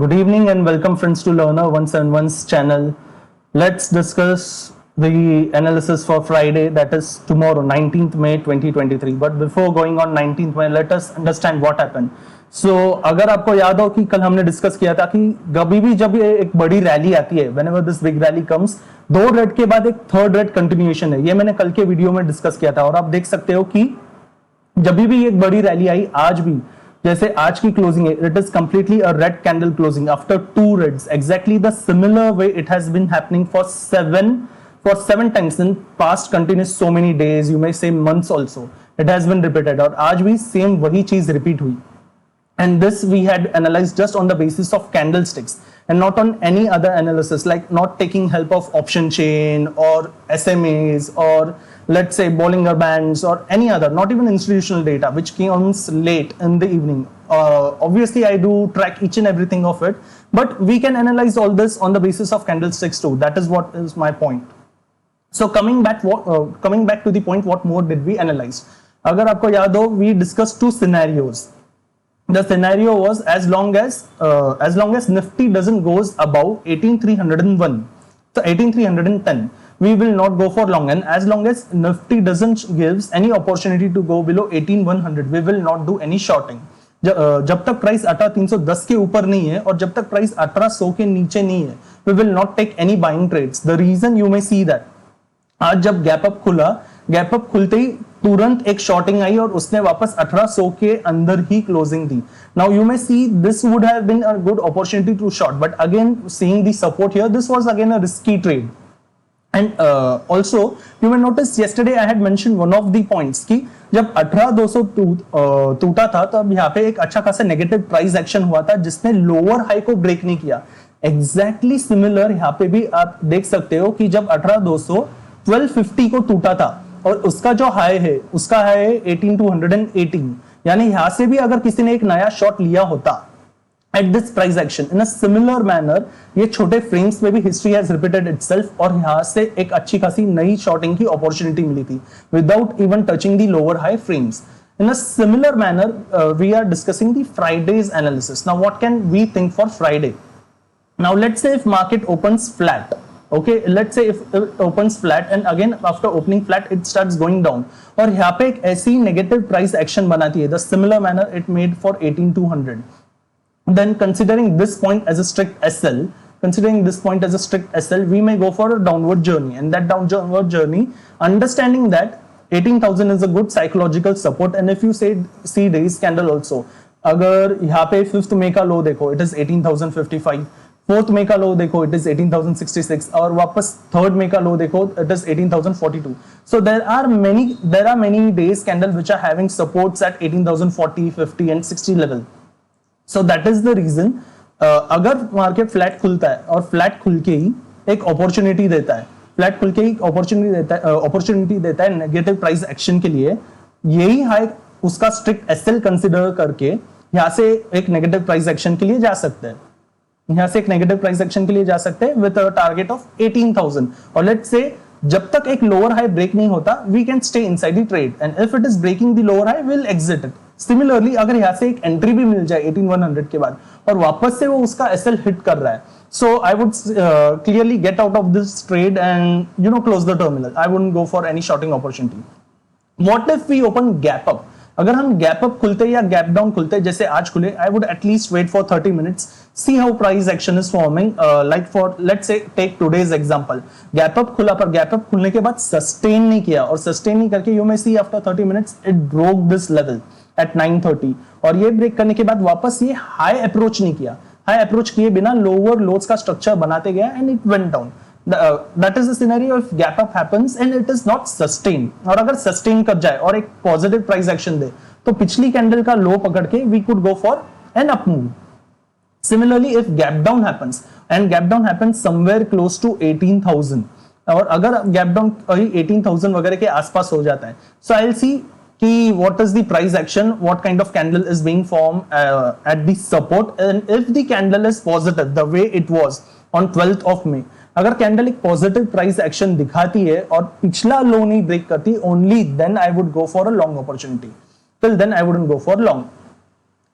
Good evening and welcome friends to Learner 171's channel. Let's discuss the analysis for Friday, that is tomorrow 19th May 2023. But before going on 19th May, let us understand what happened. So अगर आपको याद हो कि कल हमने discuss किया था कि कभी भी जब एक बड़ी रैली आती है, whenever this big rally comes, दो रेड के बाद एक थर्ड रेड कंटिन्यूएशन है. ये मैंने कल के वीडियो में डिस्कस किया था और आप देख सकते हो कि जब भी एक बड़ी रैली आई, आज भी जैसे आज की क्लोजिंग है, it is completely a red candle closing after two reds, exactly the similar way it has been happening for seven times in past continuous so many days, you may say months also it has been repeated. और आज भी same वही चीज repeat हुई. And this we had analyzed just on the basis of candlesticks and not on any other analysis, like not taking help of option chain or SMAs or let's say Bollinger Bands or any other, not even institutional data which comes late in the evening. Obviously I do track each and everything of it, but we can analyze all this on the basis of candlesticks too. That is what is my point. So coming back to the point, what more did we analyze? अगर आपको याद हो, we discussed two scenarios. The scenario was as long as Nifty doesn't goes above 18301, so 18310, we will not go for long, and as long as Nifty doesn't gives any opportunity to go below 18100, we will not do any shorting. जब तक price 18310 के ऊपर नहीं है और जब तक price 18100 के नीचे नहीं है, we will not take any buying trades. The reason you may see that आज जब गैप अप खुला, गैप अप खुलते ही तुरंत एक शॉर्टिंग आई और उसने वापस 1800 के अंदर ही क्लोजिंग दी. Now you may see this would have been a good opportunity to short, but again seeing the support here, this was again a risky trade. And also you may notice yesterday I had mention one of the points कि जब 18200 टूटा था तब यहाँ पे एक अच्छा खासा नेगेटिव प्राइस एक्शन हुआ था जिसने लोअर हाई को ब्रेक नहीं किया. एग्जैक्टली सिमिलर यहाँ पे भी आप देख सकते हो कि जब 18200 1250 को टूटा था और उसका जो हाई है, उसका हाई है 18218, यानी यहां से भी अगर किसी ने एक नया शॉट लिया होता at this price action in a similar manner, ये छोटे फ्रेम्स में भी हिस्ट्री हैज रिपीटेड इटसेल्फ और यहां से एक अच्छी खासी नई शॉर्टिंग की अपॉर्चुनिटी मिली थी without even touching the lower high frames. In a similar manner, we are discussing the Friday's analysis. Now, what can we think for Friday? Now, let's say if market opens flat. Okay, let's say if it opens flat and again after opening flat it starts going down और यहाँ पे एक ऐसी negative price action बनाती है, the similar manner it made for 18200. Then considering this point as a strict SL, we may go for a downward journey, and that downward journey, understanding that 18,000 is a good psychological support. And if you see days candle also, अगर यहाँ पे fifth May का low देखो, it is 18,055. Fourth मे का low देखो, it is 18,066 और वापस third मे का लो देखो, it is 18,042. So there are many days candle which are having supports at 18,040, 50 and 60 level. So that is the reason अगर market flat खुलता है और फ्लैट खुल के ही एक अपॉर्चुनिटी देता है, फ्लैट खुल के ही अपॉर्चुनिटी देता है नेगेटिव प्राइस एक्शन के लिए, यही हाई उसका स्ट्रिक्ट एसएल कंसिडर करके यहां से एक नेगेटिव प्राइस एक्शन के लिए जा सकते हैं, यहां से एक नेगेटिव प्राइस एक्शन के लिए जा सकते हैं विद अ टारगेट ऑफ 18,000. और लेट्स से जब तक एक लोअर हाई ब्रेक नहीं होता, we can stay inside the trade and if it is breaking the lower high, will exit it. Similarly अगर यहां से एक एंट्री भी मिल जाए 18,100 के बाद और वापस से वो उसका एसएल हिट कर रहा है, so I would clearly get out of this trade and close the terminal. I wouldn't go for any shorting opportunity. What if we open gap up? अगर हम गैप अप खुलते या गैप डाउन खुलते जैसे आज खुले, I would at least wait for 30 minutes, see how price action is forming. Like for let's say take today's example, gap up खुला पर गैप अप खुलने के बाद सस्टेन नहीं किया और सस्टेन नहीं करके you may see after 30 minutes it broke this level at 930 और ये ब्रेक करने के बाद वापस ये हाई अप्रोच नहीं किया. हाई अप्रोच किए बिना लोअर लोज का स्ट्रक्चर बनाते गया and it went down. That is the scenario if gap up happens and it is not sustained. और अगर sustain कर जाए और एक positive price action दे तो पिछली कैंडल का लो पकड़ के we could go for an up move. Similarly, if gap down happens and gap down happens somewhere close to 18,000 और अगर gap down 18,000 वगैरह के आसपास हो जाता है, so I'll see कि what is the price action, what kind of candle is being formed at the support, and if the candle is positive the way it was on 12th of May, अगर candle एक positive price action दिखाती है और पिछला low नहीं break करती, only then I would go for a long opportunity. Till then I wouldn't go for long.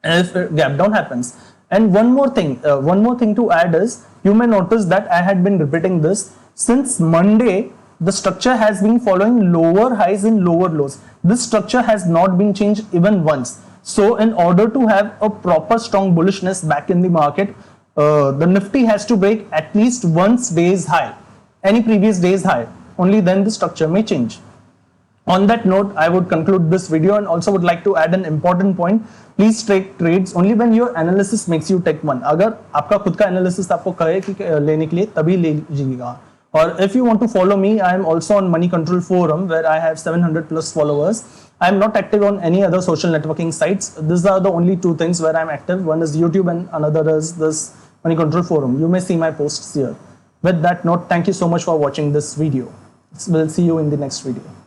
if gap down happens And one more thing to add is, you may notice that I had been repeating this since Monday. The structure has been following lower highs and lower lows. This structure has not been changed even once. So in order to have a proper strong bullishness back in the market, the Nifty has to break at least once day's high, any previous day's high. Only then the structure may change. On that note, I would conclude this video and also would like to add an important point. Please take trades only when your analysis makes you take one. अगर आपका खुद का analysis आपको कहे कि लेने के लिए तभी ले लीजिएगा. Or if you want to follow me, I am also on Money Control Forum where I have 700 plus followers. I am not active on any other social networking sites. These are the only two things where I am active. One is YouTube and another is this Money Control Forum. You may see my posts here. With that note, thank you so much for watching this video. We'll see you in the next video.